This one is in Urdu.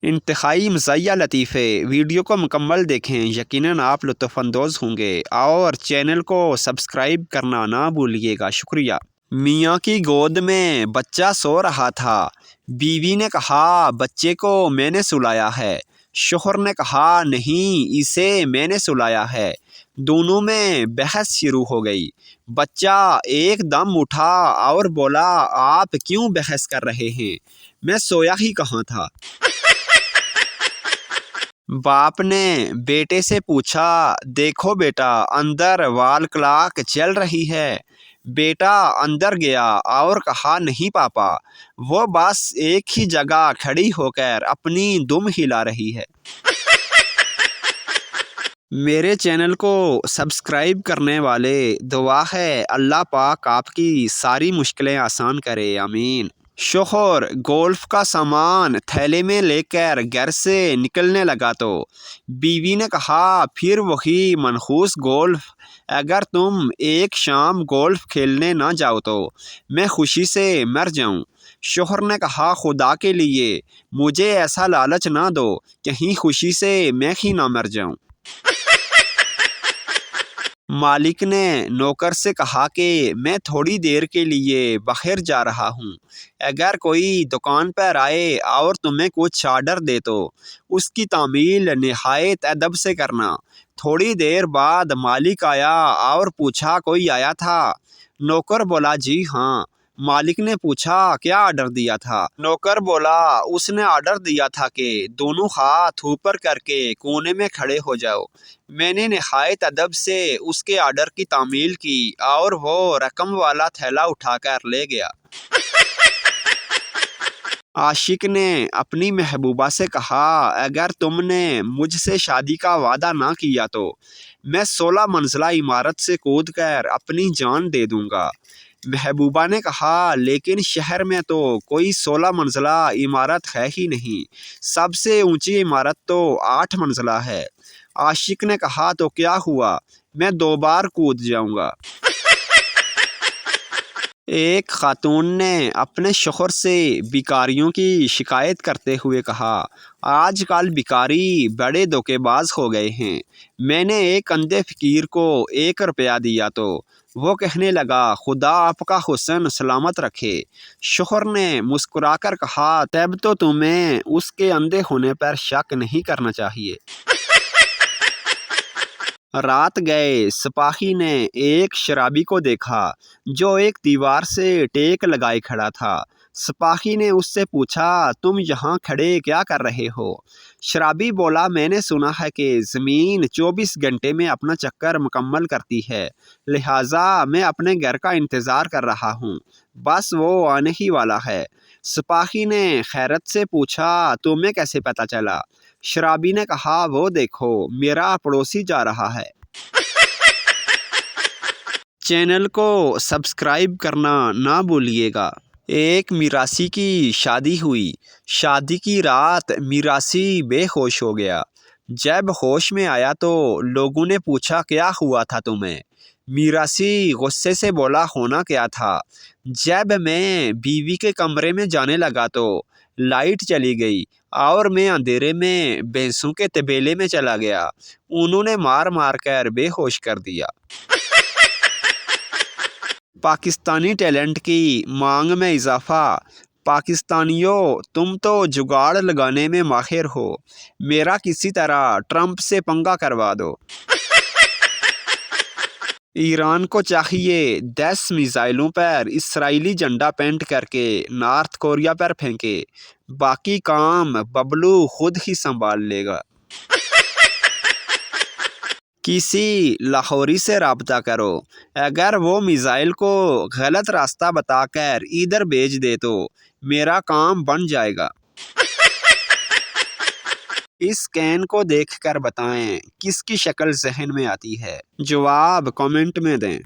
انتہائی مزاحیہ لطیفے، ویڈیو کو مکمل دیکھیں، یقیناً آپ لطف اندوز ہوں گے، اور چینل کو سبسکرائب کرنا نہ بھولیے گا۔ شکریہ۔ میاں کی گود میں بچہ سو رہا تھا۔ بیوی نے کہا بچے کو میں نے سلایا ہے۔ شوہر نے کہا نہیں، اسے میں نے سلایا ہے۔ دونوں میں بحث شروع ہو گئی۔ بچہ ایک دم اٹھا اور بولا آپ کیوں بحث کر رہے ہیں؟ میں سویا ہی کہاں تھا۔ باپ نے بیٹے سے پوچھا دیکھو بیٹا اندر وال کلاک چل رہی ہے۔ بیٹا اندر گیا اور کہا نہیں پاپا، وہ بس ایک ہی جگہ کھڑی ہو کر اپنی دم ہلا رہی ہے۔ میرے چینل کو سبسکرائب کرنے والے، دعا ہے اللہ پاک آپ کی ساری مشکلیں آسان کرے، آمین۔ شوہر گولف کا سامان تھیلے میں لے کر گھر سے نکلنے لگا تو بیوی نے کہا پھر وہی منحوس گولف، اگر تم ایک شام گولف کھیلنے نہ جاؤ تو میں خوشی سے مر جاؤں۔ شوہر نے کہا خدا کے لیے مجھے ایسا لالچ نہ دو، کہیں خوشی سے میں ہی نہ مر جاؤں۔ مالک نے نوکر سے کہا کہ میں تھوڑی دیر کے لیے باہر جا رہا ہوں، اگر کوئی دکان پر آئے اور تمہیں کچھ آرڈر دے تو اس کی تعمیل نہایت ادب سے کرنا۔ تھوڑی دیر بعد مالک آیا اور پوچھا کوئی آیا تھا؟ نوکر بولا جی ہاں۔ مالک نے پوچھا کیا آرڈر دیا تھا؟ نوکر بولا اس نے آرڈر دیا تھا کہ دونوں ہاتھ اوپر کر کے کونے میں کھڑے ہو جاؤ۔ میں نے نہایت ادب سے اس کے آرڈر کی تعمیل کی اور وہ رقم والا تھیلا اٹھا کر لے گیا۔ عاشق نے اپنی محبوبہ سے کہا اگر تم نے مجھ سے شادی کا وعدہ نہ کیا تو میں 16 منزلہ عمارت سے کود کر اپنی جان دے دوں گا۔ محبوبہ نے کہا لیکن شہر میں تو کوئی 16 منزلہ عمارت ہے ہی نہیں، سب سے اونچی عمارت تو 8 منزلہ ہے۔ عاشق نے کہا تو کیا ہوا، میں 2 بار کود جاؤں گا۔ ایک خاتون نے اپنے شوہر سے بیکاریوں کی شکایت کرتے ہوئے کہا آج کل بیکاری بڑے دھوکے باز ہو گئے ہیں۔ میں نے ایک اندھے فقیر کو 1 روپیہ دیا تو وہ کہنے لگا خدا آپ کا حسن سلامت رکھے۔ شوہر نے مسکرا کر کہا تب تو تمہیں اس کے اندھے ہونے پر شک نہیں کرنا چاہیے۔ رات گئے سپاہی نے ایک شرابی کو دیکھا جو ایک دیوار سے ٹیک لگائے کھڑا تھا۔ سپاہی نے اس سے پوچھا تم یہاں کھڑے کیا کر رہے ہو؟ شرابی بولا میں نے سنا ہے کہ زمین 24 گھنٹے میں اپنا چکر مکمل کرتی ہے، لہٰذا میں اپنے گھر کا انتظار کر رہا ہوں، بس وہ آنے ہی والا ہے۔ سپاہی نے حیرت سے پوچھا تمہیں کیسے پتہ چلا؟ شرابی نے کہا وہ دیکھو میرا پڑوسی جا رہا ہے۔ چینل کو سبسکرائب کرنا نہ بھولیے گا۔ ایک میراثی کی شادی ہوئی۔ شادی کی رات میراثی بے ہوش ہو گیا۔ جب ہوش میں آیا تو لوگوں نے پوچھا کیا ہوا تھا تمہیں؟ میراثی غصے سے بولا ہونا کیا تھا، جب میں بیوی کے کمرے میں جانے لگا تو لائٹ چلی گئی اور میں اندھیرے میں بھینسوں کے طبیلے میں چلا گیا، انہوں نے مار مار کر بے ہوش کر دیا۔ پاکستانی ٹیلنٹ کی مانگ میں اضافہ۔ پاکستانیوں تم تو جگاڑ لگانے میں ماہر ہو، میرا کسی طرح ٹرمپ سے پنگا کروا دو۔ ایران کو چاہیے 10 میزائلوں پر اسرائیلی جھنڈا پینٹ کر کے نارتھ کوریا پر پھینکے، باقی کام ببلو خود ہی سنبھال لے گا۔ کسی لاہوری سے رابطہ کرو، اگر وہ میزائل کو غلط راستہ بتا کر ادھر بھیج دے تو میرا کام بن جائے گا۔ اس کین کو دیکھ کر بتائیں کس کی شکل ذہن میں آتی ہے، جواب کامنٹ میں دیں۔